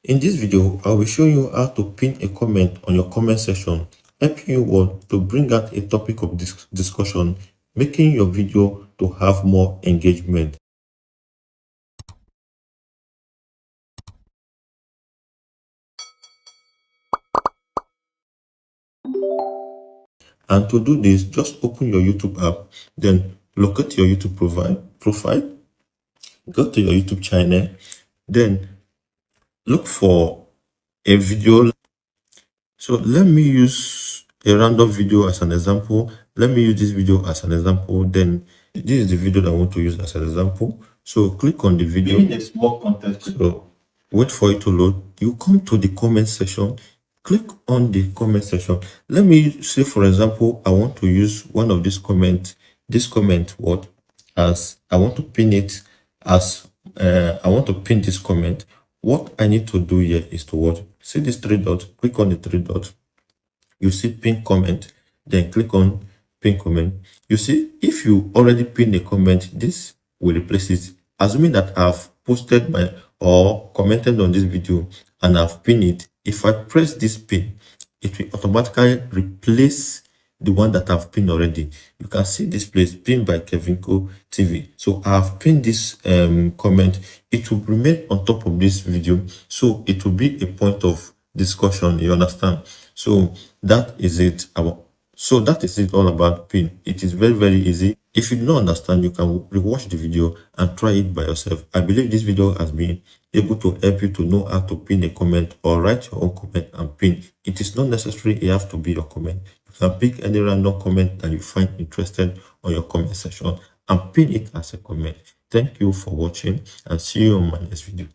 In this video, I will show you how to pin a comment on your comment section, helping you to bring out a topic of discussion, making your video to have more engagement. And to do this, just open your YouTube app, then locate your YouTube profile, go to your YouTube channel, then look for a video. So let me use a random video as an example. Let me use this video as an example. Then this is the video that I want to use as an example. So click on the video. In a small context. So wait for it to load. You come to the comment section. Click on the comment section. Let me say, for example, I want to use one of these comments. This comment what as I want to pin it as I want to pin this comment. What I need to do here is to what? See this three dots, click on the three dots. You see pin comment, then click on pin comment. You see, if you already pin a comment, this will replace it. Assuming that I've posted my or commented on this video and I've pinned it, if I press this pin, it will automatically replace the one that I've pinned already. You can see this place pinned by Kevinco TV. So I've pinned this comment. It will remain on top of this video, so it will be a point of discussion. You understand? So that is it all about pin. It is very easy. If you don't understand, you can rewatch the video and try it by yourself. I believe this video has been able to help you to know how to pin a comment or write your own comment and pin. It is not necessary it have to be your comment. You can pick any random comment that you find interested on your comment section and pin it as a comment. Thank you for watching and see you on my next video.